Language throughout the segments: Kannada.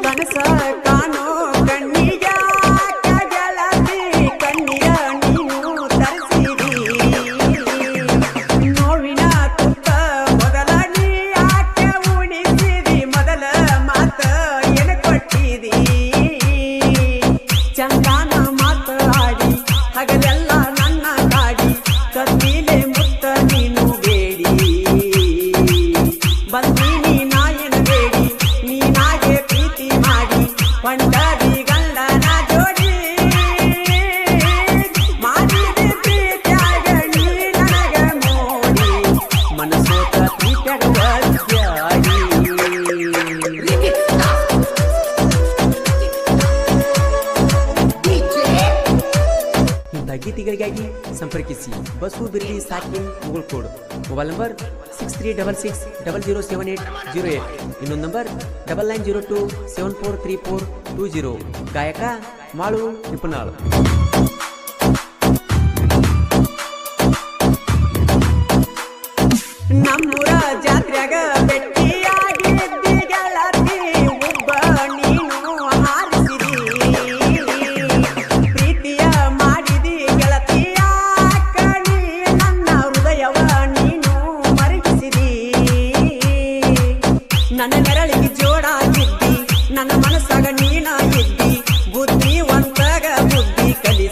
ಕನಸ ಕಾಣೋ ಕಣ್ಣಿಗ ಗೆಳತಿ ಕಣ್ಣಿಗ ನೀನು ತರಿಸಿದಿ ನೋವಿನ ತುತ್ತ ಮೊದಲ ನೀ ಯಾಕೆ ಉಣಿಸಿದಿ ಮೊದಲ ಮಾತ ಏನು ಕೊಟ್ಟಿದಿ ಚಂದಾನ ಮಾತು ಆಡಿ ಹಗಲೆಲ್ಲ ನನ್ನ ಕಾಡಿ ಕತ್ತಿಲೆ ಮುತ್ತ ನೀನು ಬೇಡಿ ಬಂದೀನಿ ನಾಯನ ಬೇಡಿ ನೀನಾಗೆ ಪ್ರೀತಿ ಮಾಡಿ ಕೊಂಡದಿ ಗಂಡನ ಜೋಡಿ ಮಾಡಿದ ಪ್ರೀತ್ಯಾಗ ನೀ ನನಗ ಮೋಡಿ ಮನಸೋತ ಪ್ರೀತ್ಯಾಗ ಜಾಡಿ ಇಂಥ ಗೀತೆಗಳಿಗಾಗಿ ಸಂಪರ್ಕಿಸಿ ಬಸು ಬಿರ್ಲಿ ಸಾಕಿನ್ ಮುಗುಳ್ಕೋಡ್ ಮೊಬೈಲ್ ನಂಬರ್ 6366007808 ಇನ್ನೊಂದು ನಂಬರ್ 9902743420 ಗಾಯಕ ಮಾಳು ನಿಪುಣಾಳ್. ನಮ್ಮೂರ ಜಾತ್ರೆಗ ಭೇಟಿಯಾಗಿದ್ದಿ ಗೆಳತಿ ಒಬ್ಬ ನೀನು ಹಾರಿಸಿದಿ ಪ್ರೀತಿಯ ಮಾಡಿದಿ ಗೆಳತಿಯ ಕಣಿ ನನ್ನ ಹೃದಯವ ನೀನು ಮರಗಿಸಿದಿ ನನ್ನ ನೆರಳಿಗೆ ಜೋಡಾಗಿದ್ದಿ ನನ್ನ ಮನಸ್ಸಾಗ ನೀನ ಇದ್ದಿ ಬುದ್ಧಿ ಒಂತಾಗ ಬುದ್ಧಿ ಕಲಿ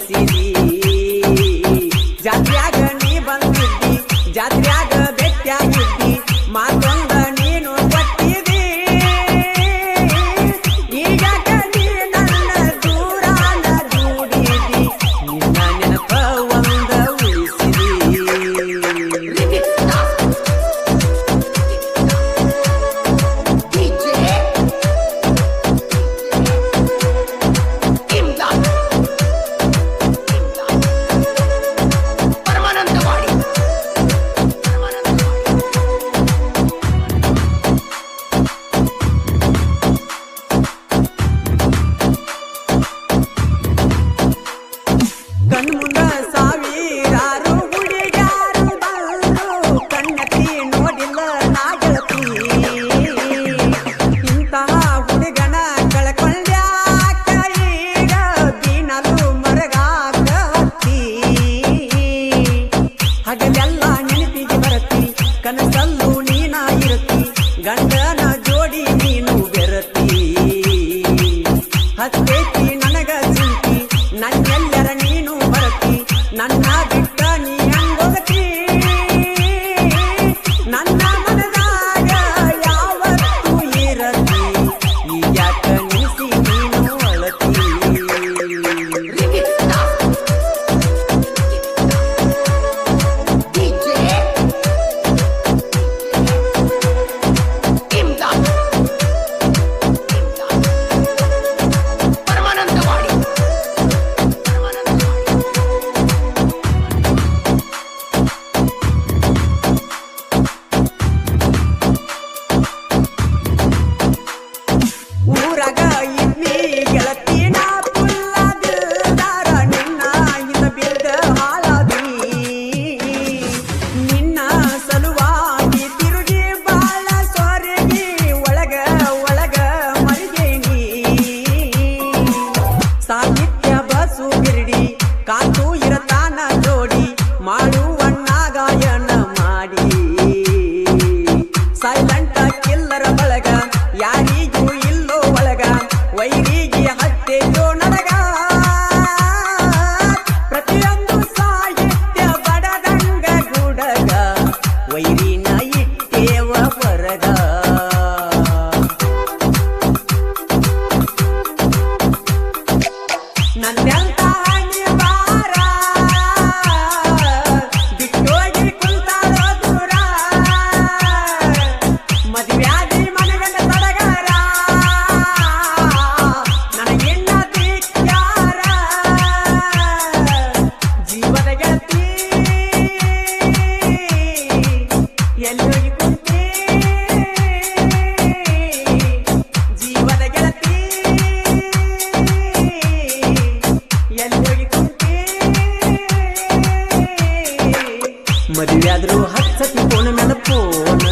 ಮದುವೆಯಾದ್ರು ಹಚ್ಚತಿ ಫೋನ್ ಮ್ಯಾಲ ಫೋನ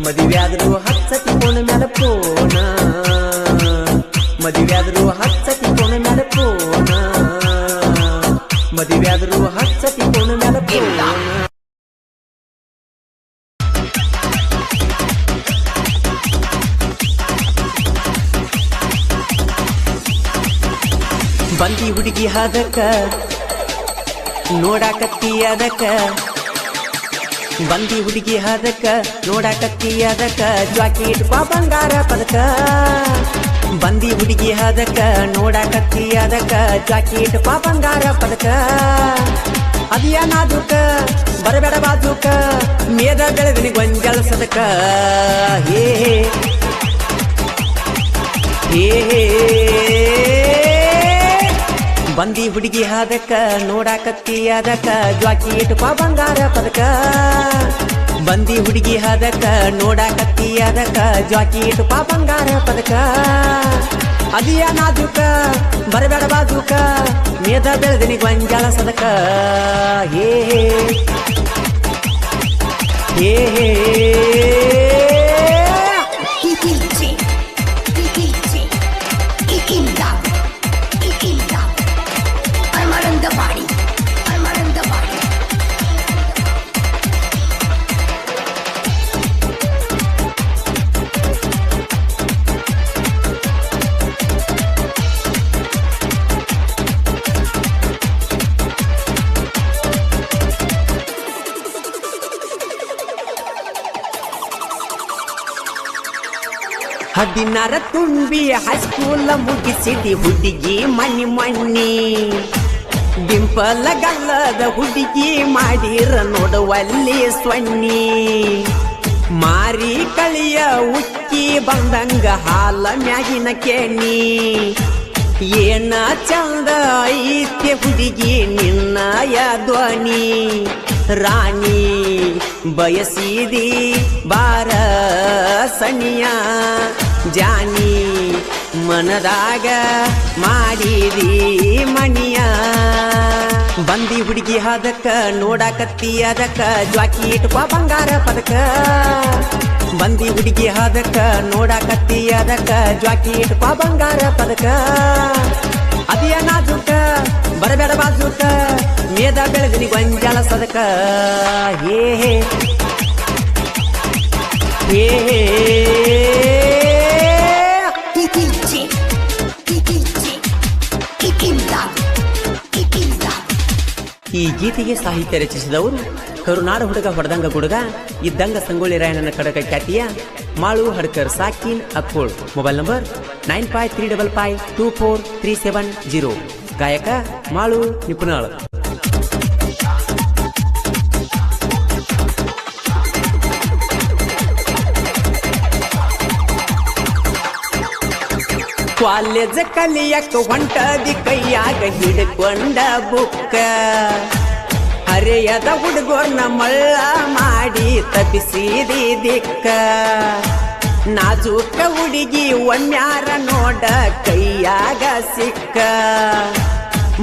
ಮದುವೆಯಾದ್ರು ಹಚ್ಚತಿ ಫೋನ್ ಮ್ಯಾಲ ಫೋನ ಮದುವೆಯಾದ್ರು ಹಚ್ಚತಿ ಫೋನ್ ಮ್ಯಾಲ ಫೋನ ಮದುವೆಯಾದ್ರು ಹಚ್ಚತಿ ಫೋನ್ ಮ್ಯಾಲ ಫೋನ ಬಂದಿ ಹುಡುಗಿ ಹದಕ ನೋಡಾಕತ್ತಿ ಅದಕ್ಕ ಬಂದಿ ಹುಡುಗಿ ಹದಕ ನೋಡಾಕತ್ತಿ ಅದಕ್ಕ ಜ್ವಾಕಿ ಇಟ್ಕೋ ಬಂಗಾರ ಪದಕ ಬಂದಿ ಹುಡುಗಿ ಹದಕ ನೋಡಾಕತ್ತಿ ಅದಕ್ಕ ಜ್ವಾಕಿ ಇಟ್ಕೋ ಬಂಗಾರ ಪದಕ ಅದಿಯ ನಾಜುಕ ಬರಬೇಡ ಬಾಜುಕ ಮೇದ ಬೆಳೆದನಿ ಗೊಂಜಾಳ ಸದಕ ಹೇ ಹೇ ಹೇ ಬಂದಿ ಹುಡುಗಿ ಹದಕ ನೋಡಾಕತ್ತಿ ಅದಕ್ಕ ಜ್ವಾಕಿ ಇಟ್ಕೋ ಬಂಗಾರ ಪದಕ ಬಂದಿ ಹುಡುಗಿ ಹದಕ ನೋಡಾಕತ್ತಿ ಅದಕ್ಕ ಜ್ವಾಕಿ ಇಟ್ಕೋ ಬಂಗಾರ ಪದಕ ಅದಿಯ ನಾಜುಕ ಬರಬೇಡ ಬಾಜುಕ ಮೇದ ಬೆಳೆದನಿ ಗೊಂಜಾಳ ಸದಕ ಹೇ ಹೇ ಹೇ ಹದಿನಾರ ತುಂಬಿ ಹೈಸ್ಕೂಲ ಮುಗಿಸಿದಿ ಹುಡುಗಿ ಮಣ್ಣಿ ಡಿಂಪಲ ಗಲ್ಲದ ಹುಡುಗಿ ಮಾಡಿರ ನೋಡುವಲ್ಲಿ ಸೊನ್ನಿ ಮಾರಿ ಕಳಿಯ ಉಕ್ಕಿ ಬಂದಂಗ ಹಾಲ ಮ್ಯಾಗಿನ ಕೆಣ್ಣಿ ಏನ ಚಂದ ಐತೆ ಹುಡುಗಿ ನಿನ್ನಯ ಧ್ವನಿ ರಾಣಿ ಬಯಸಿದಿ ಬಾರ ಸನಿಯ ಜಾನಿ ಮನದಾಗ ಮಾಡಿದಿ ಮಣಿಯ ಬಂದಿ ಹುಡುಗಿ ಹದಕ್ಕ ನೋಡಾಕತ್ತಿ ಅದಕ್ಕ ಜ್ವಾಕಿ ಇಟ್ಕೋ ಬಂಗಾರ ಪದಕ ಬಂದಿ ಹುಡುಗಿ ಹದಕ್ಕ ನೋಡಾಕತ್ತಿ ಅದಕ್ಕ ಜ್ವಾಕಿ ಇಟ್ಕೋ ಬಂಗಾರ ಪದಕ ಅದಿಯ ನಾಜುಕ ಬರಬೇಡ ಬಾಜುಕ ಮೇದ ಬೆಳೆದಿನಿ ಗೊಂಜಾಳ ಸದಕ ಹೇ ಹೇ ಹೇ ಹೇ ಈ ಗೀತೆಗೆ ಸಾಹಿತ್ಯ ರಚಿಸಿದವರು ಕರುನಾಡ ಹುಡುಗ ಹೊಡೆದಂಗ ಗುಡುಗ ಇದ್ದಂಗ ಸಂಗೊಳ್ಳಿ ರಾಯಣ್ಣನ ಕಡಕ ಖ್ಯಾತಿಯ ಮಾಳು ಹಡ್ಕರ್ ಸಾಕಿನ್ ಅಕ್ಕೋಳ್ ಮೊಬೈಲ್ ನಂಬರ್ 9535524370 ಗಾಯಕ ಮಾಳು ನಿಪುಣಾಳ್ ಕಾಲೇಜ್ ಕಲಿಯಕ್ಕ ಹೊಂಟದಿ ಕೈಯಾಗ ಹಿಡ್ಕೊಂಡ ಬುಕ್ಕ ಹರೆಯದ ಹುಡುಗೋರ್ನ ಮಳ್ಳ ಮಾಡಿ ತಪ್ಪಿಸಿದಿ ದಿಕ್ಕ ನಾಜೂಕ ಹುಡುಗಿ ಒಮ್ಯಾರ ನೋಡ ಕೈಯಾಗ ಸಿಕ್ಕ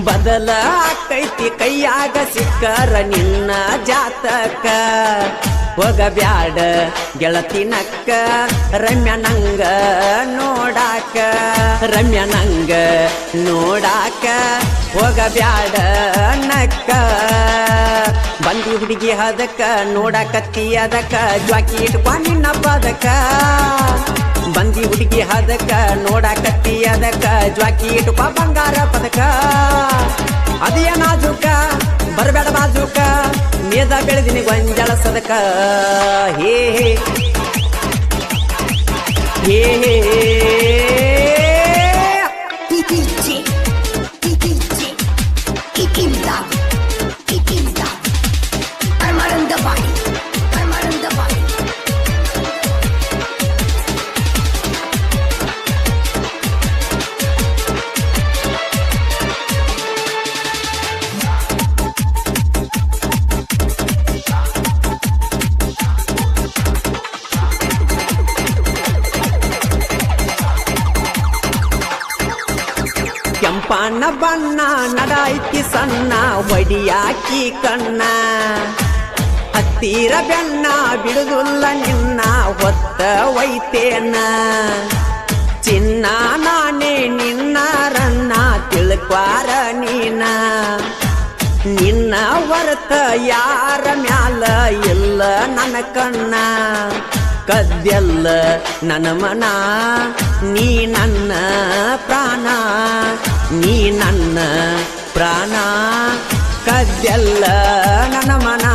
ಬದಲ ಆಕೈತಿ ಕೈಯಾಗ ಸಿಕ್ಕರ ನಿನ್ನ ಜಾತಕ ಹೋಗಬ್ಯಾಡ ಗೆಳತಿನಕ್ಕ ರಮ್ಯ ನಂಗ ನೋಡಾಕ ರಮ್ಯ ನಂಗ ನೋಡಾಕ ಹೋಗಬ್ಯಾಡ ನಕ್ಕ ಬಂದಿ ಹುಡುಗಿ ಹದಕ್ಕ ನೋಡಾಕತ್ತಿ ಅದಕ್ಕ ಜ್ವಾಕಿ ಇಟ್ಕೋ ನಿನ್ನ ಪದಕ ಬಂದಿ ಹುಡುಗಿ ಹದಕ್ಕ ನೋಡಾಕತ್ತಿ ಅದಕ್ಕ ಜ್ವಾಕಿ ಇಟ್ಕೋ ಬಂಗಾರ ಪದಕ ಅದಿಯ ನಾಜುಕ ಬರಬೇಡ ಬಾಜುಕ ಮೇದ ಬೆಳೆದಿನಿ ಗೊಂಜಾಳ ಸದಕ ಹೇ ಹೇ ಹೇ ಹೇ ಪಾನ ಬಣ್ಣ ನಡಾಯ್ತಿ ಸಣ್ಣ ಹೊಡಿಯಾಕಿ ಕಣ್ಣ ಹತ್ತಿರ ಬೆನ್ನ ಬಿಡುದಿಲ್ಲ ನಿನ್ನ ಹೊತ್ತ ಒಯ್ತೇನ ಚಿನ್ನ ನಾನೇ ನಿನ್ನ ರನ್ನ ತಿಳ್ಕ್ವಾರ ನೀನ ನಿನ್ನ ಹೊರತ ಯಾರ ಮ್ಯಾಲ ಇಲ್ಲ ನನ್ನ ಕಣ್ಣ ಕದ್ದೆಲ್ಲ ನನ್ನ ಮನ ನೀ ನನ್ನ ಪ್ರಾಣ ನೀ ನನ್ನ ಪ್ರಾಣ ಕದ್ದೆಲ್ಲ ನನ್ನ ಮನ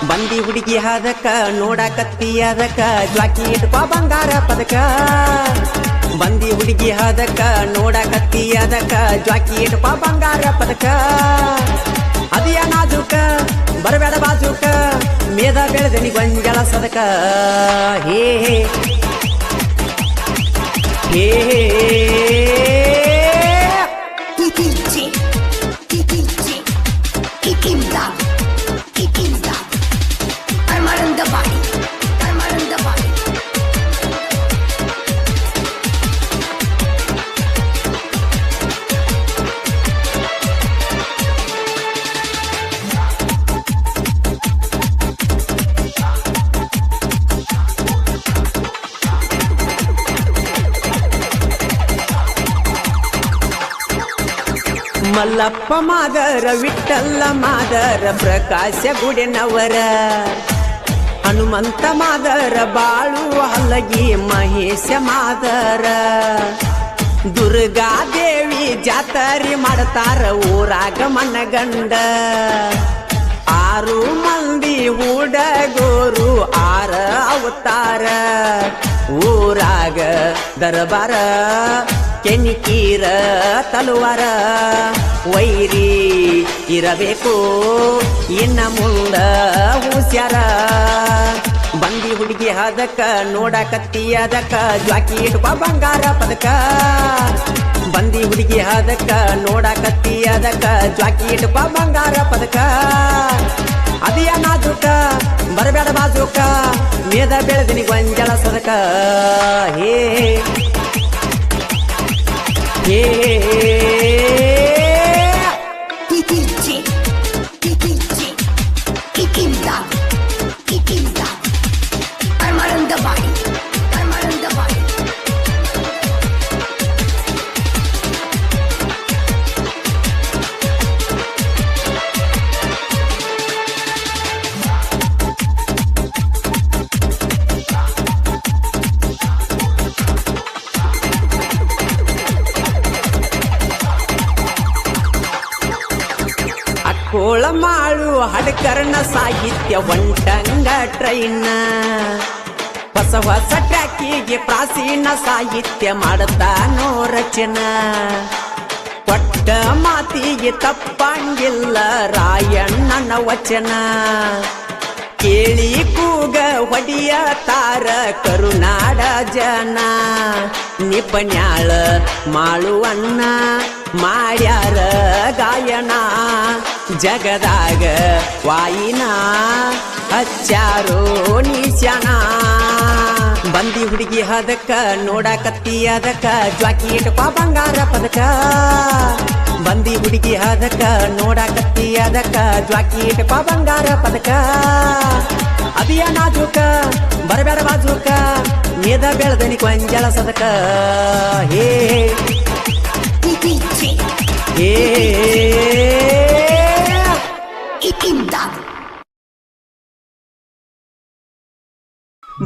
ಬಂದಿ ಹುಡುಗಿ ಅದಕ್ಕ ನೋಡಕತ್ತಿ ಅದಕ್ಕ ಜ್ವಾಕಿ ಇಟ್ಕೋ ಬಂಗಾರ ಪದಕ ಬಂದಿ ಹುಡುಗಿ ಅದಕ್ಕ ನೋಡಕತ್ತಿ ಅದಕ್ಕ ಜ್ವಾಕಿ ಇಟ್ಕೋ ಬಂಗಾರ ಪದಕ ಅದಿಯ ನಾಜುಕ ಬರಬೇಡ ಬಾಜುಕ ಮೇದ ಬೆಳೆದನಿ ಗೊಂಜಲ ಸದಕ ಹೇ ಹೇ ಮಲ್ಲಪ್ಪ ಮಾದರ ವಿಠ್ಠಲ ಮಾದರ ಪ್ರಕಾಶ ಗುಡಿನವರ ಹನುಮಂತ ಮಾದರ ಬಾಳು ಹಲಗಿ ಮಹೇಶ ಮಾದರ ದುರ್ಗಾದೇವಿ ಜಾತರಿ ಮಾಡ್ತಾರ ಊರಾಗ ಮನಗಂಡ 6 ಮಂದಿ ಹುಡುಗರು 6 ಅವತಾರ ಊರಾಗ ದರಬಾರ ಕೆನಿಕೀರ ತಲುವಾರ ವೈರಿ ಇರಬೇಕು ಇನ್ನ ಮುಂದ ಹುಸ್ಯಾರ ಬಂದಿ ಹುಡುಗಿ ಅದಕ್ಕ ನೋಡಕತ್ತಿ ಅದಕ್ಕ ಜ್ವಾಕಿ ಇಟ್ಕೋ ಬಂಗಾರ ಪದಕ ಬಂದಿ ಹುಡುಗಿ ಅದಕ್ಕ ನೋಡಕತ್ತಿ ಅದಕ್ಕ ಜ್ವಾಕಿ ಇಟ್ಕೋ ಬಂಗಾರ ಪದಕ ಅದಿಯ ನಾಜುಕ ಬರಬೇಡ ಬಾಜುಕ ಮೇದ ಬೆಳೆದಿನಿ ಗೊಂಜಲ ಸದಕ ಹೇ ಹೇ ಕೋಳ ಮಾಳು ಹಡಕರ್ಣ ಸಾಹಿತ್ಯ ಹೊಂಟಂಗ ಟ್ರೈನ್ ಹೊಸ ಹೊಸ ಟ್ರ್ಯಾಕಿಗೆ ಪ್ರಾಚೀನ ಸಾಹಿತ್ಯ ಮಾಡತಾನೋ ರಚನ ಕೊಟ್ಟ ಮಾತಿಗೆ ತಪ್ಪಂಗಿಲ್ಲ ರಾಯಣ್ಣನ ವಚನ ಕೇಳಿ ಕೂಗ ಹೊಡಿಯ ತಾರ ಕರುನಾಡ ಜನ ನಿಪಣ್ಯಾಳ ಮಾಳುವನ್ನ ಮಾಡ್ಯಾರ ಗಾಯನ ಜಗದಾಗ ವಾಯಿನ ಹಚ್ಚಾರೋ ನಿಶಾನ ಬಂದಿ ಹುಡುಗಿ ಅದಕ್ಕ ನೋಡಕತ್ತಿ ಅದಕ್ಕ ಜ್ವಾಕಿ ಇಟ್ಕೋ ಬಂಗಾರ ಪದಕ ಬಂದಿ ಹುಡುಗಿ ಅದಕ್ಕ ನೋಡಕತ್ತಿ ಅದಕ್ಕ ಜ್ವಾಕಿ ಇಟ್ಕೋ ಬಂಗಾರ ಪದಕ ಅದಿಯ ನಾಜುಕ ಬರಬೇಡ ಬಾಜುಕ ಮೇದ ಬೆಳೆದನಿ ಗೊಂಜಲ ಸದಕ ಹೇ ಹೇ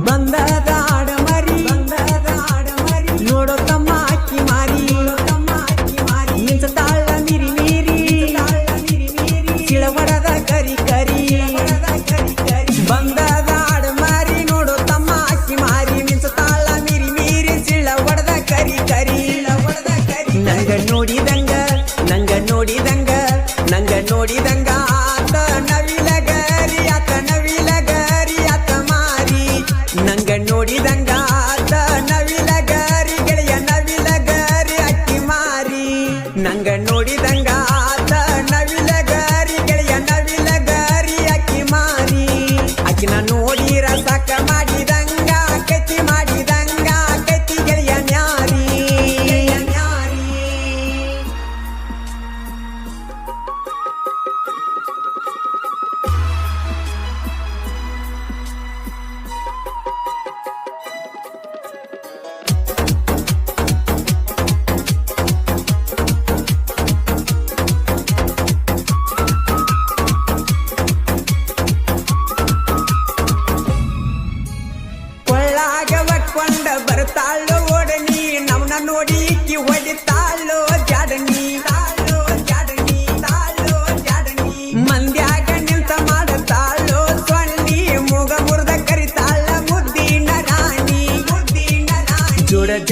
ಬಂದದಾಡ ಮರಿ ನೋಡೋ ತಮ್ಮ ಅಕ್ಕಿ ಮಾರಿ ನಿಂತ ತಾಳ ಮಿರಿ ಮೀರಿ ಚಿಳವಡದ ಕರಿ ಕರಿ ಬಂದದಾಡ ಮಾರಿ ನೋಡೋ ತಮ್ಮ ಅಕ್ಕಿ ಮಾರಿ ನಿಂತ ತಾಳ ಮಿರಿ ಮೀರಿ ಚಿಳವಡದ ಕರಿ ಕರಿ ನಂಗ ನೋಡಿದಂಗ ಆತ ನವಿಲಗರಿ ಆತ ಮಾರಿ ನಂಗ ನೋಡಿದಂಗ ಆತ ನವಿಲಗರಿ ಗೆಳೆಯ ನವಿಲಗರಿ ಅಕ್ಕಿ ಮಾರಿ ನಂಗ ನೋಡಿದಂಗ ಆತ ನವಿಲಗರಿ ಗೆಳೆಯ ನವಿಲಗರಿ ಅಕ್ಕಿ ಮಾರಿ ಅಕ್ಕಿನ ನೋಡಿರ ಸಾಕ ಮಾಡಿದಂಗ ಕತಿ ಗೆಳೆಯ ನ್ಯಾರಿ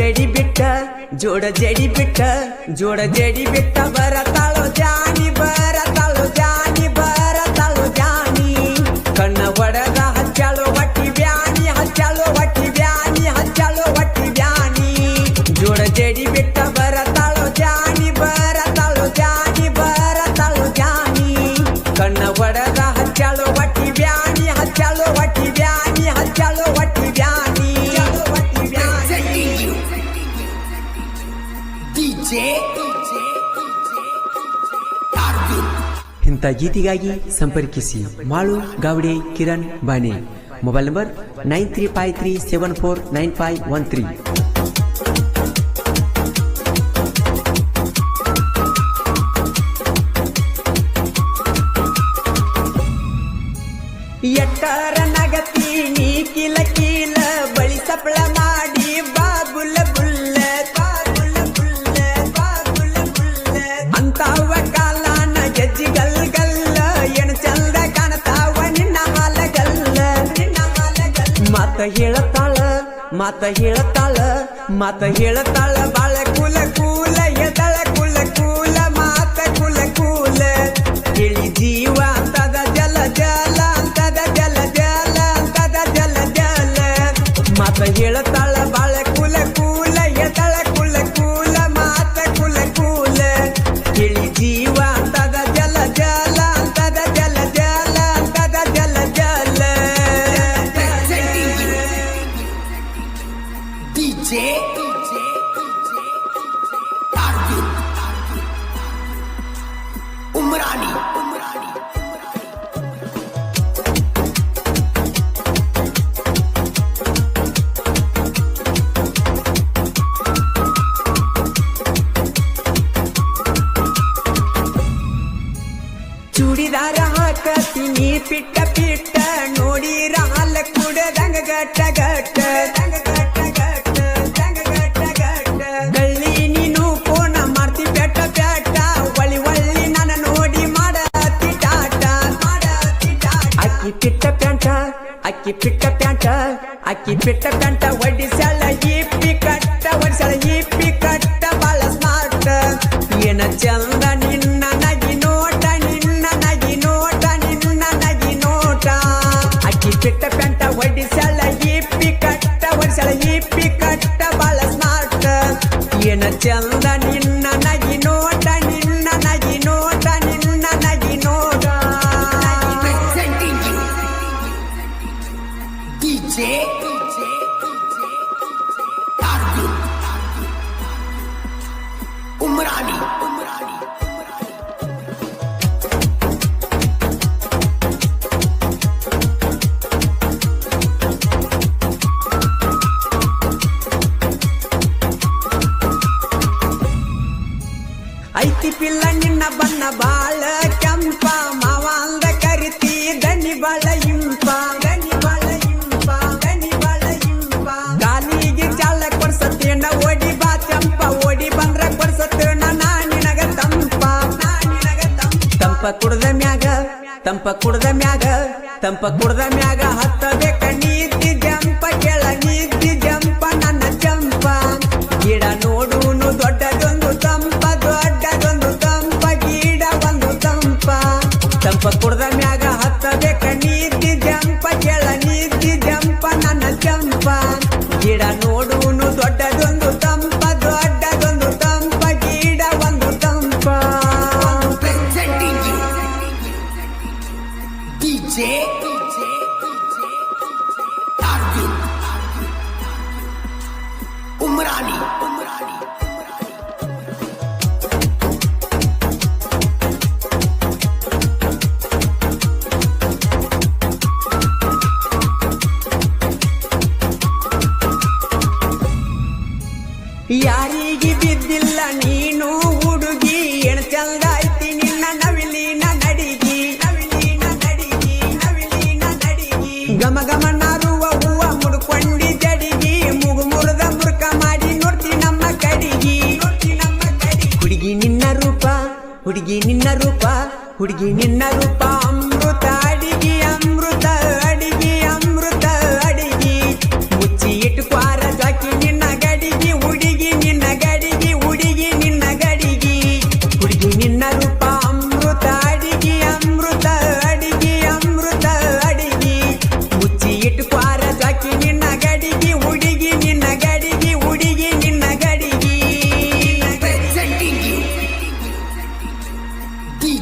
ಜಡಿ ಬಿಟ್ಟ ಜೋಡ ಜಡಿ ಬಿಟ್ಟ ಜೋಡ ಜಡಿ ಬಿಟ್ಟ ಬರತಾಳೋ ಜಾನಿ ಬರತಾಳೋ ಜಾನಿ ಬರತಾಳೋ ಜಾನಿ ಕಣ್ಣ ಹೊಡೆದ ಹಚ್ಚಾಳೋ ಹೊಟ್ಟಿ ಬ್ಯಾನಿ ಹಚ್ಚಾಳೋ ಹೊಟ್ಟಿ ಬ್ಯಾನಿ ಹಚ್ಚಾಳೋ ಹೊಟ್ಟಿ ಬ್ಯಾನಿ ಜೋಡ ಜಡಿ ಬಿಟ್ಟ ಬರತಾಳೋ ಜಾನಿ ಬರತಾಳೋ ಜಾನಿ ಬರತಾಳೋ ಜಾನಿ ಕಣ್ಣ ಹೊಡೆದ ಹಚ್ಚಾಳೋ ಹೊಟ್ಟಿ ಬ್ಯಾನಿ ಹಚ್ಚಾಳೋ ಹೊಟ್ಟಿ ಬ್ಯಾನಿ ಹಚ್ಚಾಳೋ ಹೊಟ್ಟಿ ಬ್ಯಾನಿ ಇಂಥ ಗೀತೆಗಾಗಿ ಸಂಪರ್ಕಿಸಿ ಮಾಳು ಗಾವಡೆ ಕಿರಣ್ ಬಾಣೆ ಮೊಬೈಲ್ ನಂಬರ್ 9353749513. ಎಟ್ಟರ ನಗತಿ ನೀ ಕಿಲ ಕಿಲ ಬಳಿ ಸಪ್ಪಳ ಮಾಡಿ ಬಾಬುಲ ಬುಲ್ಲ ಬಾಬುಲ ಬುಲ್ಲ ಬಾಬುಲ ಬುಲ್ಲ ಅಂತಾವ ಕಾಲನ ಗೆಜ್ಜಿ ಗಲ್ ಗಲ್ಲ ಏನು ಚಂದ ಕಾಣತಾವ ನಿನ್ನ ಹಾಲಗಲ್ಲ ನಿನ್ನ ಹಾಲಗಲ್ಲ ಮಾತ ಹೇಳತಾಳ ಮಾತ ಹೇಳತಾಳ ಮಾತ ಹೇಳತಾಳ ಬಾಳ ಕುಲ ಕೂಲ ಎದಳ ಕುಲ ಕೂಲ ಮಾತ ಕುಲ ಕೂಲ ಇಳಿ ಜೀವ ಅಂತದ ಜಲ ಜಲ ಅಂತದ ಜಲ ಜಲ ಅಂತದ ಜಲ ಜಲ ಮಾತ ಹೇಳತಾಳ ಬಾಳ ಕುಲ ಕೂಲ ಎದಳ ಕುಲ ಕೂಲ ಮಾತ ಕುಲ ಕೂಲ ಇಳಿ ಜೀವ ಅಂತದ ಜಲ ಜಲ ಅಂತದ ಜಲ ಜಲ ಅಂತದ ಜಲ ಜಲ उमरानी ಚೂಡಿದಾರ ಹಾಕತೀನಿ ಪಿಟ್ಟ ಪಿಟ್ಟ ನೋಡಿರ ಹಾಲ ಕುಡದಂಗ ಗಟ್ಟ ಗಟ್ಟ ದಂಗ ಗಟ್ಟ ಗಟ್ಟ ದಂಗ ಗಟ್ಟ ಗಟ್ಟ ಗಳ್ಳಿ ನೀನು ಫೋನ ಮಾಡ್ತಿ ಬೆಟ್ಟ ಬೆಟ್ಟ ಒಳ್ಳಿ ಒಳ್ಳಿ ನನ್ನ ನೋಡಿ ಮಾಡತಿ ಟಾಟ ಮಾಡತಿ ಟಾಟ ಅಕ್ಕಿ ಪಿಟ್ಟ ಪ್ಯಾಂಟ ಅಕ್ಕಿ ಪಿಟ್ಟ ಪ್ಯಾಂಟ ಅಕ್ಕಿ ಪಿಟ್ಟ ಪ್ಯಾಂಟ ಒಡಿಸಳ ಇಪ್ಪಿ ಕಟ್ಟ ಒಡಿಸಳ ಇಪ್ಪಿ ಕಟ್ಟ ಬಾಳ ಸ್ಮಾರ್ಟ್ ಏನ ಚಂದ ನಿನ್ನ ನಗಿ ನೋಟ ನಿನ್ನ ನಗಿ ನೋಟ ನಿನ್ನ ನಗಿ ನೋಟ ಅಕ್ಕಿ ಪಿಟ್ಟ ಪ್ಯಾಂಟ ಒಡಿಸಳ ಇಪ್ಪಿ ಕಟ್ಟ ಒಡಿಸಳ ಇಪ್ಪಿ ಕಟ್ಟ ಬಾಳ ಸ್ಮಾರ್ಟ್ ಏನ ಚಂದ ನಿನ್ನ ನಗಿ ನೋಟ ನಿನ್ನ ನಗಿ ನೋಟ ನಿನ್ನ ನಗಿ ನೋಟ presenting you DJ Arjun Umrani ಐತಿ ಪಿಲ್ಲ ನಿನ್ನ ಬಣ್ಣ ಬಾಳ ಕೆಂಪ ಮಾವ ಅಂದ ಕರಿತಿ ದನಿ ಬಾಳ ಇಂಪ ದನಿ ಬಾಳ ಇಂಪ ದನಿ ಬಾಳ ಇಂಪ ಗಾಲಿಗೆ ಚಾಲ ಕೊಡ್ಸತ್ತೇನ ಓಡಿ ಬಾ ಚಂಪ ಓಡಿ ಬಂದ್ರ ಕೊಡ್ಸತ್ತೇನ ನಾ ನಿನಗ ತಂಪ ನಾ ನಿನಗ ತಂಪ ಕುಡ್ದ ಮ್ಯಾಗ ತಂಪ ಕುಡ್ದ ಮ್ಯಾಗ ತಂಪ ಕುಡ್ದ ಮ್ಯಾಗ ಹತ್ತಬೇಕ ನೀತಿ ಜಂಪ ಕೆಳ ನೀತಿ ಜಂಪ ನನ್ನ ಚಂಪ ಗಿಡ ನೋಡುನು ದೊಡ್ಡದೊಂದು ತಂಪ ದೊಡ್ಡದೊಂದು ತಂಪ ಗಿಡ ಒಂದು ತಂಪ ತಂಪ ಕುಡ್ದ ಮ್ಯಾಗ ಹತ್ತಬೇಕ ನೀತಿ ಜಂಪ ಕೆಳ ನೀತಿ ಜಂಪ ನನ್ನ ಚಂಪ ಗಿಡ ನೋಡುನು ದೊಡ್ಡದೊಂದು ತಂಪ ದೊಡ್ಡದೊಂದು ತಂಪ ಗಿಡ ಒಂದು ತಂಪ presenting you DJ Arjun Umrani ಯಾರಿಗೆ ಬಿದ್ದಿಲ್ಲ ನೀನು ಹುಡುಗಿ ಎಣ ಚಂದ ಐತಿ ನಿನ್ನ ನವಿಲಿನ ನಡಿಗಿ ನವಿಲಿನ ನಡಿಗಿ ನವಿಲಿನ ನಡಿಗಿ ಗಮ ಗಮ ನಾರುವ ಹೂವ ಮುಡ್ಕೊಂಡಿ ಜಡಿಗಿ ಮುಗು ಮುರಿದ ಮುರ್ಕ ಮಾಡಿ ನೋಡ್ತಿ ನಮ್ಮ ಕಡಿಗಿ ನೋಡ್ತಿ ನಮ್ಮ ಕಡಿ ಹುಡುಗಿ ನಿನ್ನ ರೂಪ ಹುಡುಗಿ ನಿನ್ನ ರೂಪ ಹುಡುಗಿ ನಿನ್ನ ರೂಪ ಅಮೃತ ಅಡಿಗಿ ಅಮೃತ ಅಡಿಗಿ ಅಮೃತ ಅಡಿಗಿ ಮುಚ್ಚಿ ಇಟ್ಟು ಕ್ವಾರ ಜಾಕಿ ನಿನ್ನ ಗಡಿಗಿ ಹುಡುಗಿ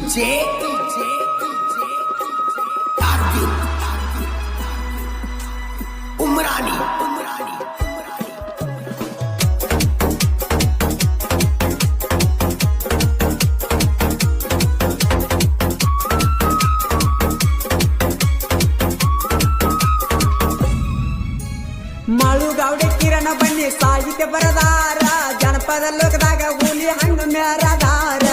DJ Arjun Umrani Malu Gawade ಕಿರಣ ಬನ್ನಿ ಸಾಹಿತ್ಯ ಬರದಾರ ಜನಪದ ಲೋಕದಾಗ ಹುಲಿ ಹಣ್ಣು ಮೇರದಾರ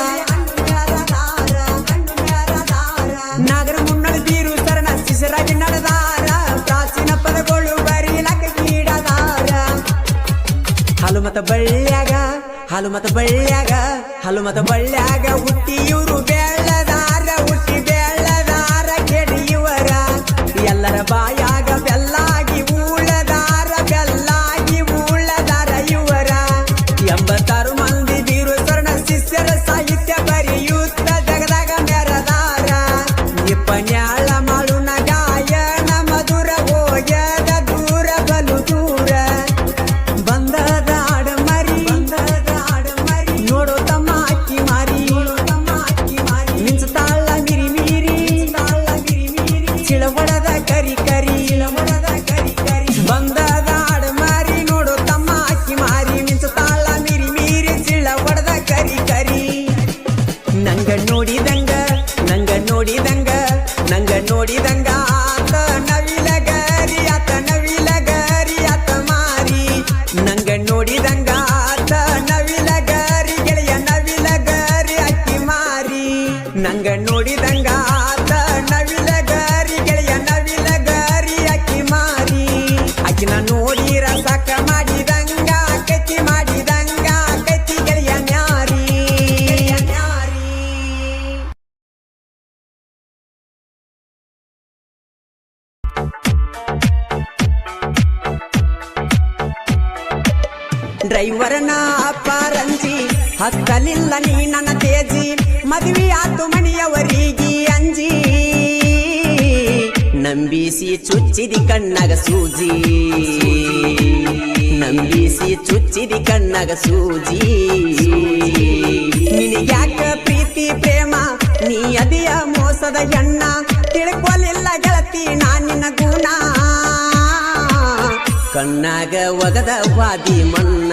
ನಾಗರ ಮುನ್ನಡ ಬೀರು ಶರಣ ಶಿಶರಾಗಿ ನಡೆದಾರ ಪ್ರಾಚೀನ ಪದಗಳು ಬರೀಲಕ ಕೀಡದಾರ ಹಾಲು ಮತ ಬಳ್ಳ್ಯಾಗ ಹುಟ್ಟಿ ಇವರು ಬೆಳ್ಳದಾರ ಹುಟ್ಟಿ ಬೆಳ್ಳದಾರ ಕೆಡಿ ಇವರ ಎಲ್ಲರ ಬಾಯಾಗ ಬೆಲ್ಲಾಗಿ ಉಳ್ಳದಾರ ಇವರ 86 ಮಂದಿ ಬೀರು ಶರಣ ಶಿಷ್ಯರ ಸಾಹಿತ್ಯ ಬರೆಯುತ್ತ ಜಗದಾಗ ಮೆರದಾರ ನಿಪ್ಪನ್ಯಾಳ ಮಾಳುನ ಗಾಯನ ಮಧುರ ಹೋಗ್ಯದ ದೂರ ಬಲು ದೂರ ಬಂದದ ಆಡಮರಿ ನೋಡೋ ತಮ್ಮ ಅಕ್ಕಿ ಮಾರಿ ಮಿಂಚತಾಳ ಮಿರಿ ಚಿಳವಡದ ಕರಿ ಬಂದದ ಆಡಮರಿ ನೋಡೋ ತಮ್ಮ ಅಕ್ಕಿ ಮಾರಿ ಮಿಂಚತಾಳ ಮಿರಿ ಚಿಳವಡದ ಕರಿ ನಂಗ ನೋಡಿದಂಗ ಆತ ನವಿಲಗರಿ ಆತ ಮಾರಿ ನಂಗ ನೋಡಿದಂಗ ಆತ ನವಿಲಗರಿ ಗೆಳೆಯ ನವಿಲಗರಿ ಅಕ್ಕಿ ಮಾರಿ ನಂಗ ನೋಡಿದಂಗ ಆತ ನವಿಲಗರಿ ಗೆಳೆಯ ನವಿಲಗರಿ ಅಕ್ಕಿ ಮಾರಿ ಅಕ್ಕಿನ ನೋಡಿರ ಸಾಕ ಮಾಡಿದಂಗ ಕತ್ತಿ ಗೆಳೆಯ ನ್ಯಾರಿ ಡ್ರೈವರ್ನ ಪಾರಂಜಿ ಹತ್ತಲಿಲ್ಲ ನೀ ನನ್ನ ತೇಜಿ ಮದುವೆ ಆತು ಮನೆಯವರಿಗೆ ಅಂಜಿ ನಂಬಿಸಿ ಚುಚ್ಚಿದಿ ಕಣ್ಣಗ ಸೂಜಿ ನಿನಗ್ಯಾಕ ಪ್ರೀತಿ ಪ್ರೇಮ ನೀ ಅದಿಯ ಮೋಸದ ಎಣ್ಣ ತಿಳ್ಕೊಲಿಲ್ಲ ಗೆಳತಿ ನಾನಿನ ಗುಣ ಕಣ್ಣಾಗ ಒಗದ ವಾದಿ ಮಣ್ಣ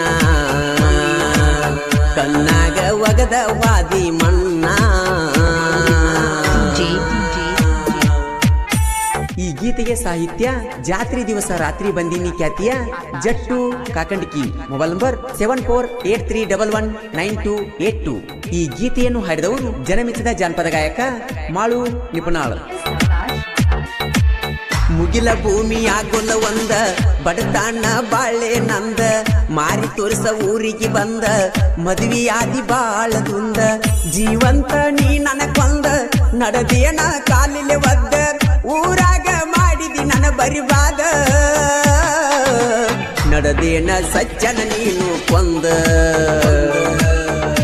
ಈ ಗೀತೆಗೆ ಸಾಹಿತ್ಯ ಜಾತ್ರೆ ದಿವಸ ರಾತ್ರಿ ಬಂದಿನಿ ಖ್ಯಾತಿಯ ಜಟ್ಟು ಕಾಕಂಡಿಕಿ ಮೊಬೈಲ್ ನಂಬರ್ 7483119282 ಈ ಗೀತೆಯನ್ನು ಹಾಡಿದವರು ಜನಮೆಚ್ಚಿದ ಜಾನಪದ ಗಾಯಕ ಮಾಳು ನಿಪುಣಾಳ್ ಮುಗಿಲ ಭೂಮಿ ಆಗೋಲ್ಲ ಒಂದ ಬಡತಾಣ ಬಾಳೆ ನಂದ ಮಾರಿ ತೋರಿಸ ಊರಿಗೆ ಬಂದ ಮದುವೆ ಆದಿ ಬಾಳ ದುಂದ ಜೀವಂತ ನೀ ನನ್ನ ಕೊಂದ ನಡೆದೇನ ಕಾಲಿಲೆ ಒದ್ದ ಊರಾಗ ಮಾಡಿದಿ ನನ್ನ ಬರಿವಾದ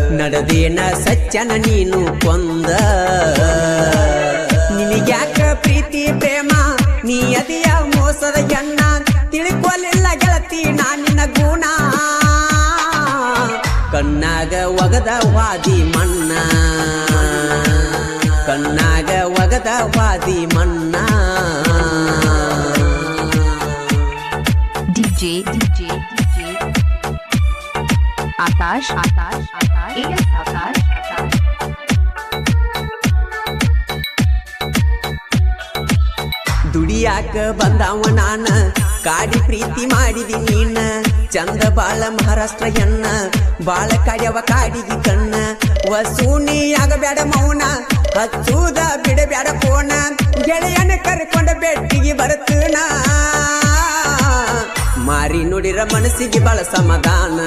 ನಡೆದೇನ ಸಜ್ಜನ ನೀನು ಕೊಂದ ನಿನಗ್ಯಾಕ ಪ್ರೀತಿ ಪ್ರೇಮ ನೀ ಅದಿಯ ಮೋಸದ ಎಣ್ಣ ತಿಳ್ಕೊಲಿಲ್ಲ ಗೆಳತಿ ನಾನಿನ ಗುಣ ಕಣ್ಣಾಗ ಒಗದ ವಾದಿ ಮಣ್ಣ DJ आकाश ದುಡಿಯಾಕ ಬಂದವ ನಾನ ಕಾಡಿ ಪ್ರೀತಿ ಮಾಡಿದಿ ನೀನ ಚಂದ ಬಾಳ ಮಹಾರಾಷ್ಟ್ರ ಹೆಣ್ಣ ಬಾಳ ಕಾಡ್ಯವ ಕಾಡಿಗಿ ಕಣ್ಣ ವಸೂನಿಯಾಗಬೇಡ ಮೌನ ಹಚ್ಚುದ ಬಿಡಬೇಡ ಫೋನ ಗೆಳೆಯನ ಕರ್ಕೊಂಡ ಬೆಟ್ಟಿಗೆ ಬರ್ತನ ಮಾರಿ ನುಡಿರ ಮನಸ್ಸಿಗೆ ಬಾಳ ಸಮಾಧಾನ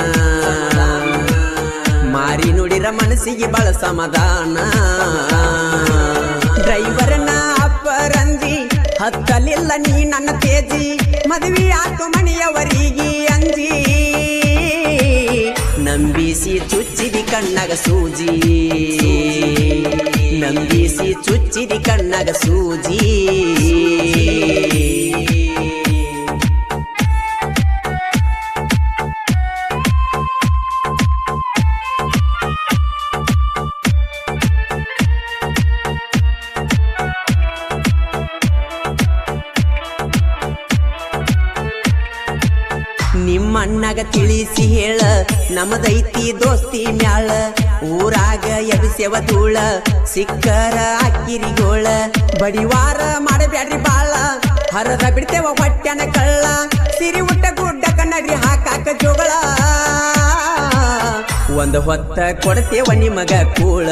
ಡ್ರೈವರ್ನ ಅಪ್ಪರಂಜಿ ಹತ್ತಲಿಲ್ಲ ನೀ ನನ್ನ ತೇಜಿ ಮದುವೆ ಆತು ಮನೆಯವರಿಗೆ ಅಂಜಿ ನಂಬಿಸಿ ಚುಚ್ಚಿದಿ ಕಣ್ಣಗ ಸೂಜಿ ಅಣ್ಣಗ ತಿಳಿಸಿ ಹೇಳ ನಮದೈತಿ ದೋಸ್ತಿ ಮ್ಯಾಳ ಊರಾಗ ಎಬಿಸೆವ ಧೂಳ ಸಿಕ್ಕರ ಅಕ್ಕಿರಿಗೋಳ ಬಡಿವಾರ ಮಾಡಬ್ಯಾಡ್ರಿ ಬಾಳ ಹರದ ಬಿಡ್ತೇವ ಹೊಟ್ಟೆನ ಕಳ್ಳ ಸಿರಿ ಉಟ್ಟ ಗುಡ್ಡ ಕನ್ನಡಿ ಹಾಕಾಕ ಜೋಗಳ ಒಂದ ಹೊತ್ತ ಕೊಡ್ತೇವ ನಿಮಗ ಕೂಳ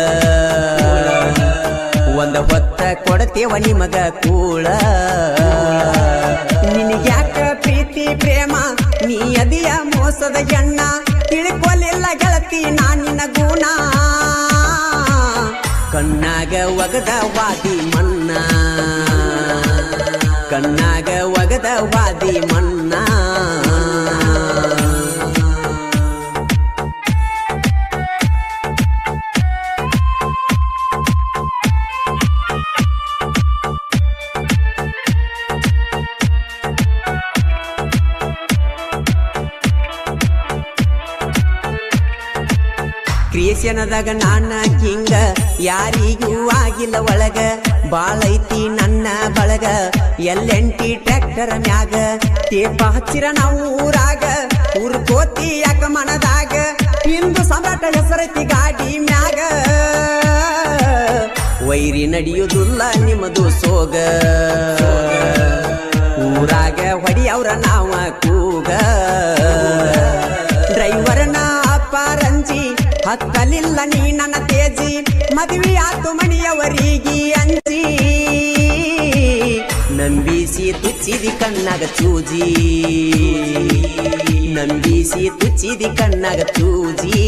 ಒಂದ ಹೊತ್ತ ಕೊಡ್ತೇವ ನಿಮಗ ಕೂಳ ನಿನಗ್ಯಾಕ ಪ್ರೀತಿ ಪ್ರೇಮ ನೀ ಅದಿಯ ಮೋಸದ ಎಣ್ಣ ತಿಳ್ಕೊಲಿಲ್ಲ ಗೆಳತಿ ನಾನಿನ ಗುಣ ಕಣ್ಣಾಗ ಒಗದ ವಾದಿ ಮನ್ನ ಕಣ್ಣಾಗ ಒಗದ ವಾದಿ ಮನ್ನ ಕ್ರಿಯೇಷನದಾಗ ನಾನ ಕಿಂಗ ಯಾರಿಗೂ ಆಗಿಲ್ಲ ಒಳಗ ಬಾಳೈತಿ ನನ್ನ ಬಳಗ ಎಲ್ಲೆಂಟಿ ಟ್ರ್ಯಾಕ್ಟರ್ ಮ್ಯಾಗ ತೇಪ ಹಚ್ಚಿರ ನಾವು ಊರಾಗ ಊರ್ ಕೋತಿ ಯಾಕ ಮನದಾಗ ಹಿಂದು ಸಾಮ್ರಾಟ ಹೆಸರೈತಿ ಗಾಡಿ ಮ್ಯಾಗ ವೈರಿ ನಡೆಯುವುದಿಲ್ಲ ನಿಮ್ಮದು ಸೋಗ ಊರಾಗ ಹೊಡಿಯವ್ರ ನಾವ ಕೂಗ ಡ್ರೈವರ್ನ ಅಪಾರಂಜಿ ಹತ್ತಲಿಲ್ಲ ನೀ ನನ್ನ ತೇಜಿ ಮದುವೆ ಆತು ಮಣಿಯವರಿಗೆ ಅಂಜಿ ನಂಬಿಸಿ ತುಚ್ಚಿದಿ ಕಣ್ಣಾಗ ಚೂಜಿ ನಂಬಿಸಿ ತುಚ್ಚಿದಿ ಕಣ್ಣಾಗ ಚೂಜಿ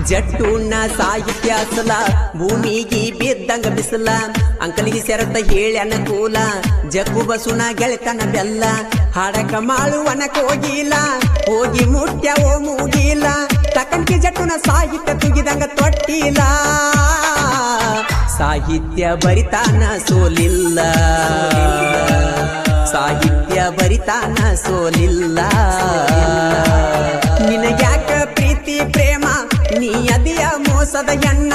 ಜಟ್ಟುನ ಸಾಹಿತ್ಯ ಅಸಲ ಭೂಮಿಗೆ ಬಿದ್ದಂಗ ಬಿಸಲ ಅಂಕಲಿಗೆ ಸೆರತ ಹೇಳಿ ಅನುಕೂಲ ಜಗ್ಗು ಬಸುನ ಗೆಳೆತನ ಬೆಲ್ಲ ಹಾಡಕ ಮಾಳುವನಕ ಹೋಗಿಲ್ಲ ಹೋಗಿ ಮುಟ್ಯ ಓ ಮೂಗಿಲ್ಲ ತಕಂಕಿ ಜಟ್ಟುನ ಸಾಹಿತ್ಯ ತುಗಿದಂಗ ತೊಟ್ಟಿಲ್ಲ ಸಾಹಿತ್ಯ ಬರಿತಾನ ಸೋಲಿಲ್ಲ ಸಾಹಿತ್ಯ ಬರಿತಾನ ಸೋಲಿಲ್ಲ ನಿನಗ್ಯಾಕ ಪ್ರೀತಿ ಪ್ರೇಮ ನೀ ಅದಿಯ ಮೋಸದ ಎಣ್ಣ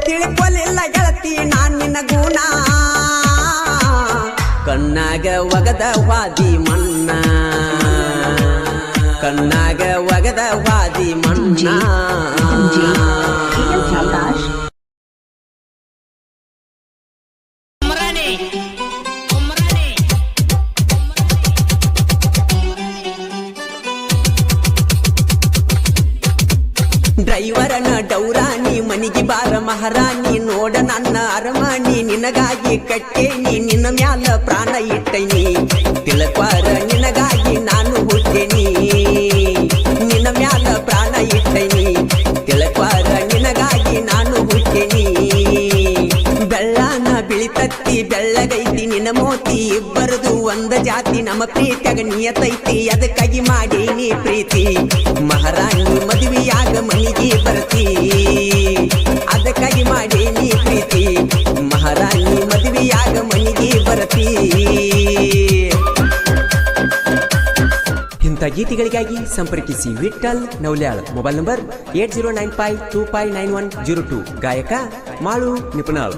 ತಿಳ್ಕೊಲಿಲ್ಲ ಗೆಳತಿ ನಾನ್ ನಿನ್ನ ಗುಣ ಕಣ್ಣಾಗ ಒಗದ ವಾದಿ ಮನ್ನ ಕಣ್ಣಾಗ ಒಗದ ವಾದಿ ಮನ್ನ ಆಕಾಶ್ ಡ್ರೈವರನ ಡೌರಾಣಿ ಮನಿಗೆ ಬಾರ ಮಹಾರಾಣಿ ನೋಡ ನನ್ನ ಅರಮಾಣಿ ನಿನಗಾಗಿ ಕಟ್ಟೇನಿ ನಿನ್ನ ಮ್ಯಾಲ ಪ್ರಾಣ ಇಟ್ಟೈನಿ ತಿಳಕ್ವಾರ ನಿನಗಾಗಿ ನಾನು ಹುಟ್ಟೇನಿ ನಿನ್ನ ಮ್ಯಾಲ ಪ್ರಾಣ ಇಟ್ಟೈನಿ ತಿಳಕ್ವಾರ ನಿನಗಾಗಿ ನಾನು ಹುಟ್ಟೇನಿ ಬೆಳ್ಳಾನ ಬಿಳಿತತ್ತಿ ಬೆಳ್ಳಗೈತಿ ನಿನ್ನ ಮೋತಿ ಇಬ್ಬರದು ಒಂದ ಜಾತಿ ನಮ್ಮ ಪ್ರೀತಿಯಾಗ ನಿಯತೈತಿ ಅದಕ್ಕಾಗಿ ಮಾಡೇನಿ ಪ್ರೀತಿ ಮಹಾರಾಣಿ ಮದುವೆಯಾಗ ಮನಿಗೆ ಬರ್ತಿ ಅದಕ್ಕಾಗಿ ಮಾಡೇನಿ ಪ್ರೀತಿ ಮಹಾರಾಣಿ ಮದುವೆಯಾಗ ಮನಿಗೆ ಬರ್ತಿ ಇಂಥ ಗೀತೆಗಳಿಗಾಗಿ ಸಂಪರ್ಕಿಸಿ ವಿಠಲ್ ನೌಲ್ಯಾಳ್ ಮೊಬೈಲ್ ನಂಬರ್ 8095259102 ಗಾಯಕ ಮಾಳು ನಿಪುಣಾಳ್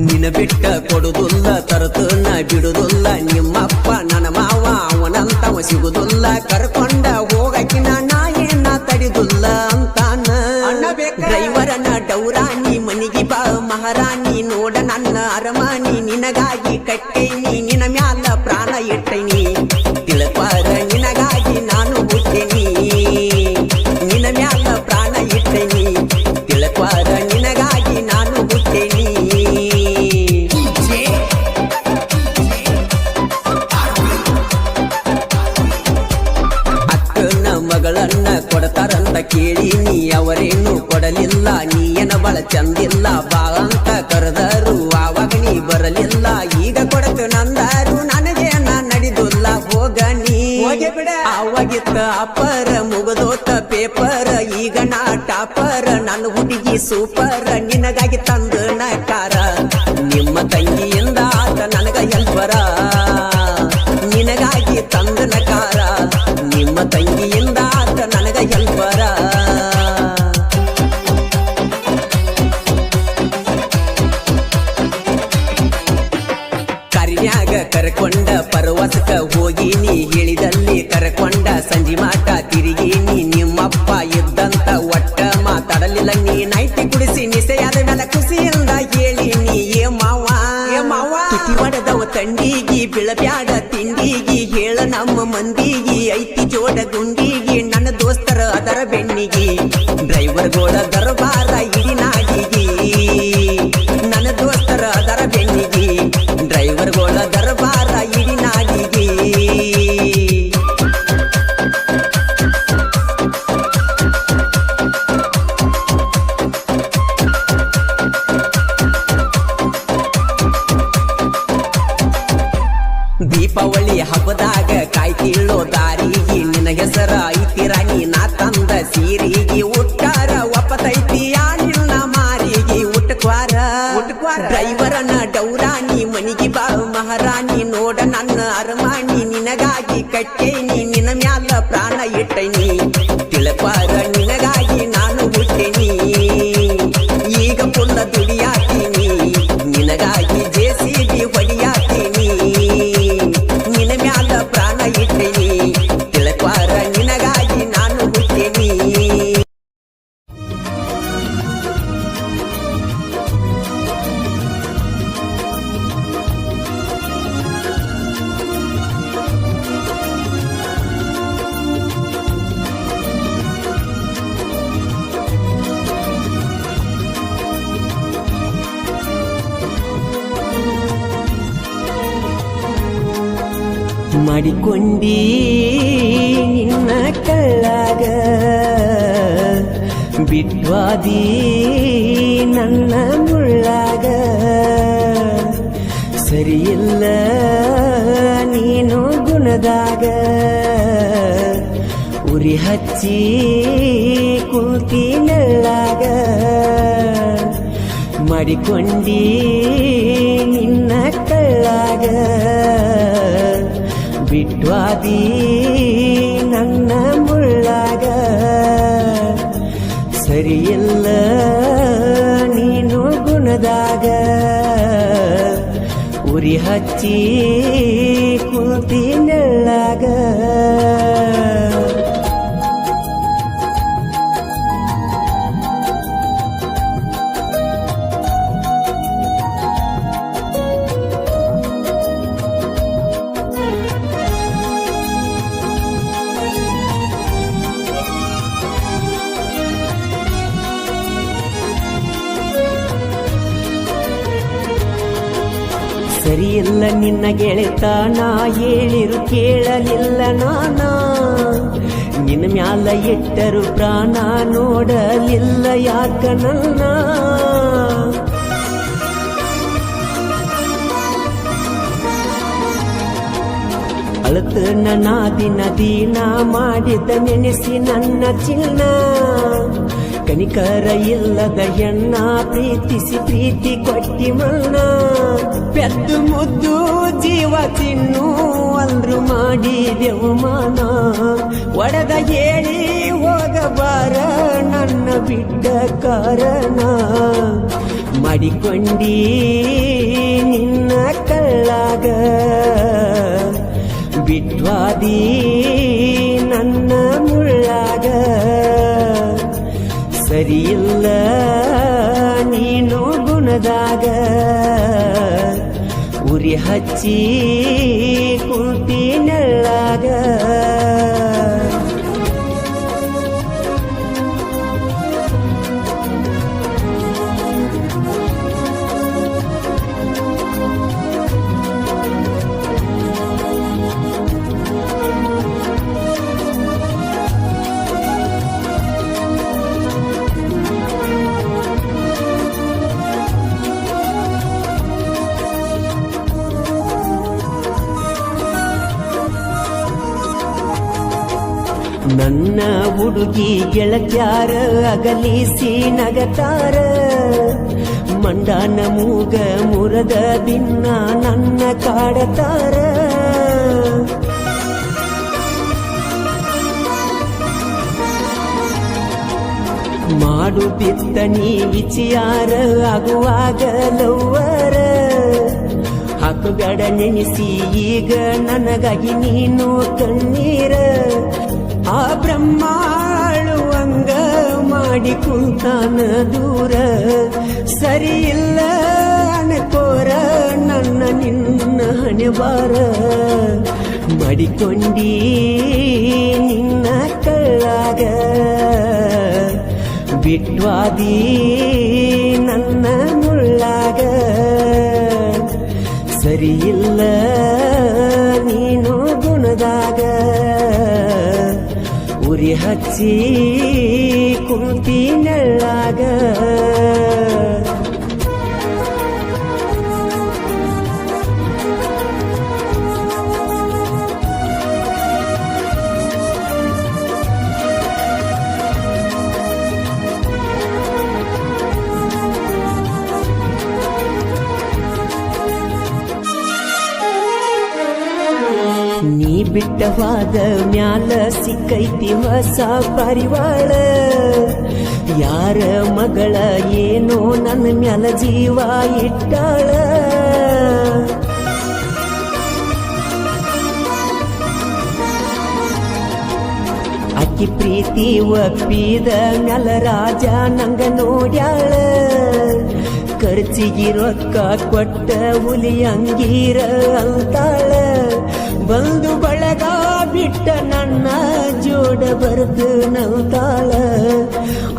ನಿನ್ನ ಬಿಟ್ಟ ಕೊಡುದಿಲ್ಲ ತರತನ ಬಿಡುದಿಲ್ಲ ನಿಮ್ಮಪ್ಪ ನನ್ನ ಮಾವ ಅವನಂತವ ಸಿಗುದಿಲ್ಲ ಕರ್ಕೊಂಡ ಹೋಗಕಿನ ನಾಯೇನ ತಡಿದುಲ್ಲ ಅಂತಾನ ಡ್ರೈವರನ ಡೌರಾಣಿ ಮನಿಗೆ ಬಾ ಮಹಾರಾಣಿ ನೋಡ ನನ್ನ ಅರಮಾನಿ ನಿನಗಾಗಿ ಕಟ್ಟೇನಿ ನಿನ್ನ ಮ್ಯಾಲ ಪ್ರಾಣ ಇಟ್ಟೈನಿ ತಿಳಪಾರ ನಿನಗಾಗಿ ನಾನು ಹುಟ್ಟೇನಿ ನಿನ್ನ ಮ್ಯಾಲ ಪ್ರಾಣ ಇಟ್ಟೈನಿ ತಿಳಪಾರ ನಿನಗಾಗಿ ನಾನು ಹುಟ್ಟೇನಿ ಅಕ್ಕನ ಮಗಳನ್ನ ಕೊಡ್ತಾರಂತ ಕೇಳಿನಿ ಅವರೇನು ಕೊಡಲಿಲ್ಲ ನೀಯನ ಬಳ ಚಂದಿಲ್ಲ ಬಾ ಅಂತ ಕರೆದರು ಆವಾಗ ನೀ ಬರಲಿಲ್ಲ ಈಗ ಕೊಡತು ನಂದಾರು ನನಗೇನ ನಡೆದುಲ್ಲ ಹೋಗ ನೀ ಆವಾಗಿತ್ತ ಅಪರ ಮುಗದೋತ ಪೇಪರ್ ಈಗ ನಾ ಟಾಪರ್ ನನ್ನ ಹುಡುಗಿ ಸೂಪರ್ ನಿನಗಾಗಿ ತಂದ ನಕಾರ ನಿಮ್ಮ ತಂಗಿಯಿಂದ ಆತ ನನಗ ಬೀಳಬ್ಯಾಡ ತಿಂಡಿಗಿ ಹೇಳ ನಮ್ಮ ಮಂದಿಗಿ ಐತಿ ಜೋಡ ಗುಂಡಿಗಿ ನನ್ನ ದೋಸ್ತರ ಅದರ ಬೆನ್ನಿಗಿ ಡ್ರೈವರ್ಗೋಳ ದರ್ಬಾರ ಇಡಿ ನಾಗಿಗಿ ನನ್ನ ದೋಸ್ತರ ಅದರ ಬೆನ್ನಿಗಿ ಡ್ರೈವರ್ಗೋಳ ದರ್ಬಾರ ಇಡಿ ನಾಗಿಗಿ ದೀಪಾವಳಿ ಹಬ್ಬದಾಗ ಕಾಯ್ತಿಳ್ಳೋ ದಾರಿಗೆ ನಿನ ಹೆಸರ ಐತಿ ರಾಣಿ ನಾ ತಂದ ಸೀರಿಗೆ ಉಟ್ಟಾರ ಒಪ್ಪತೈತಿ ನಿನ್ನ ಮಾರಿಗೆ ಉಟ್ಕ್ವಾರ ಡ್ರೈವರನ ಡೌರಾಣಿ ಮನಿಗೆ ಬಾ ಮಹಾರಾಣಿ ನೋಡ ನನ್ನ ಅರಮಾಣಿ ನಿನಗಾಗಿ ಕಟ್ಟೇನಿ ನಿನ್ನ ಮ್ಯಾಲ ಪ್ರಾಣ ಇಟ್ಟೈನಿ ತಿಳಕ್ವಾರ ನಿನಗಾಗಿ ನಾನು ಹುಟ್ಟೇನಿ ಈಗ ಪುಲ್ಲ ದುಡಿಯಾತೀನಿ ನಿನಗಾಗಿ ಜೇಸಿಬಿ ಹೊಡಿಯಾತೀನಿ ನಿನ ಮ್ಯಾಲ ಪ್ರಾಣ ಇಟ್ಟೇನಿ ತಿಳಕ್ವಾರ ನಿನಗಾಗಿ ನಾನು ಹುಟ್ಟೇನಿ ಮಾಡಿಕೊಂಡಿ ನಿನ್ನ ಕಳ್ಳಾಗ ಬಿಟ್ವಾದಿ ನನ್ನ ಮುಳ್ಳಾಗ ಸರಿಯಿಲ್ಲ ನೀನು ಗುಣದಾಗ ಉರಿ ಹಚ್ಚಿ ಕುಂತಿ ನೆಳ್ಳಾಗ ಮಾಡಿಕೊಂಡಿ ನಿನ್ನ ಕಳ್ಳಾಗ ಬಿಟ್ವಾದಿ ನನ್ನ ಮುಳ್ಳಾಗ ಸರಿಯಿಲ್ಲ ನೀನು ಗುಣದಾಗ ಉರಿ ಹಚ್ಚಿ ಕುಂತಿ ನೆಳ್ಳಾಗ ಸರಿಯಿಲ್ಲ ನಿನ್ನ ಗೆಳೆತನ ಹೇಳಿರು ಕೇಳಲಿಲ್ಲ ನಾನ ನಿನ್ನ ಮ್ಯಾಲ ಇಟ್ಟರು ಪ್ರಾಣ ನೋಡಲಿಲ್ಲ ಯಾಕ ನನ್ನ ಅಳತ ನನ್ನ ದಿನ ಮಾಡಿದ ನೆನೆಸಿ ನನ್ನ ಚಿನ್ನ ಕನಿಕರ ಇಲ್ಲದ ಹೆಣ್ಣ ಪ್ರೀತಿಸಿ ಪ್ರೀತಿ ಕೊಟ್ಟಿ ಮನ್ನ ಪೆದ್ದು ಮುದ್ದು ಜೀವ ತಿನ್ನು ಅಂದ್ರು ಮಾಡಿದೆವು ಮಾನ ಒಡೆದ ಹೇಳಿ ಹೋಗಬಾರ ನನ್ನ ಬಿಟ್ಟ ಕಾರಣ ಮಾಡಿಕೊಂಡಿ ನಿನ್ನ ಕಳ್ಳಾಗ ಬಿಟ್ವಾದಿ ನನ್ನ ಮುಳ್ಳಾಗ ಸರಿಯಿಲ್ಲ ನೀನು ಗುಣದಾಗ ಉರಿ ಹಚ್ಚಿ ಕುಂತಿ ನೆಳ್ಳಾಗ ನನ್ನ ಹುಡುಗಿ ಗೆಳತ್ಯಾರ ಅಗಲಿಸಿ ನಗತಾರ ಮಂಡಾನ ಮೂಗ ಮುರದ ದಿನ ನನ್ನ ಕಾಡತಾರ ಮಾಡು ಬಿತ್ತನಿ ವಿಚಾರ ಆಗುವಾಗ ಲವ್ವರ ಹಾಕುಗಡ ನೆನೆಸಿ ಈಗ ನನಗಾಗಿ ನೀನು ಕಣ್ಣೀರ ಆ ಬ್ರಹ್ಮಾಳುವಂಗ ಮಾಡಿ ಕುಂತಾನ ದೂರ ಸರಿಯಿಲ್ಲ ಅನ್ಕೋರ ನಾ ನನ್ನ ನಿನ್ನ ಹಣೆಬಾರ ಮಾಡಿಕೊಂಡಿ ನಿನ್ನ ಕಳ್ಳಾಗ ಬಿಟ್ವಾದಿ ನನ್ನ ಮುಳ್ಳಾಗ ಸರಿಯಿಲ್ಲ ನೀನು ಗುಣದಾಗ ಉರಿ ಹಚ್ಚಿ ಕುಂತಿ ನೆಳ್ಳಾಗ ನೀ ಬಿಟ್ಟವಾದ ಮ್ಯಾಲ ಸಿಕ್ಕೈತಿ ಹೊಸ ಪರಿವಾಳ ಯಾರ ಮಗಳ ಏನೋ ನನ್ನ ಮ್ಯಾಲ ಜೀವ ಇಟ್ಟಾಳ ಅಕ್ಕಿ ಪ್ರೀತಿ ಒಪ್ಪಿದ ಮ್ಯಾಲ ರಾಜ ನಂಗ ನೋಡ್ಯಾಳ ಖರ್ಚಿಗೆ ರೊಕ್ಕ ಕೊಟ್ಟ ಹುಲಿ ಅಂಗೀರ ಅಂತಾಳ ಬಂದು ಬಳಗ ಬಿಟ್ಟ ನನ್ನ ಜೋಡ ಬರೆದು ನವ್ತಾಳ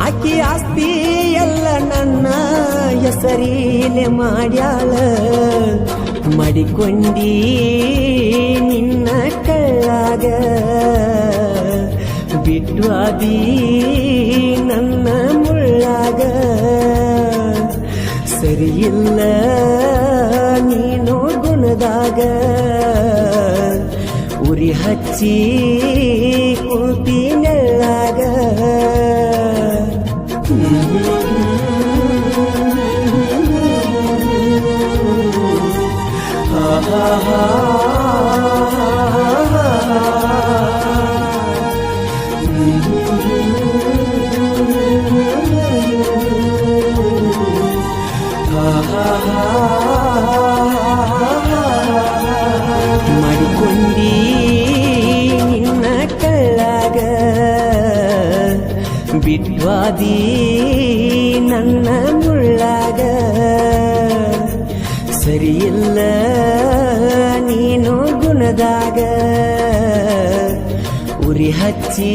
ಆಕಿ ಆಸ್ತಿ ಎಲ್ಲ ನನ್ನ ಹೆಸರೀಲೆ ಮಾಡ್ಯಾಳ ಮಾಡಿಕೊಂಡಿ ನಿನ್ನ ಕಳ್ಳಾಗ ಬಿಟ್ವಾದಿ ನನ್ನ ಮುಳ್ಳಾಗ ಸರಿಯಿಲ್ಲ ನೀನು ಗುಣದಾಗ ಉರಿ ಹಚ್ಚಿ ಕುಂತಿ ನೆಳ್ಳಾಗ ಮಾಡಿಕೊಂಡಿ ನಿನ್ನ ಕಳ್ಳಾಗ ಬಿಟ್ವಾದಿ ನನ್ನ ಮುಳ್ಳಾಗ ಸರಿಯಿಲ್ಲ ನೀನು ಗುಣದಾಗ ಉರಿ ಹಚ್ಚಿ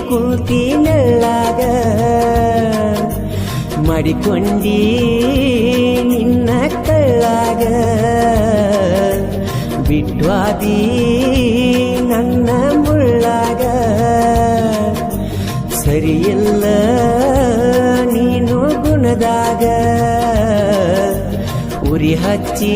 ಕುಂತಿ ನೆಳ್ಳಾಗ ಮಾಡಿಕೊಂಡಿ ನಿನ್ನ ಕಳ್ಳಾಗ ಬಿಟ್ವಾದಿ ನನ್ನ ಮುಳ್ಳಾಗ ಸರಿಯಿಲ್ಲ ನೀನು ಗುಣದಾಗ ಉರಿ ಹಚ್ಚಿ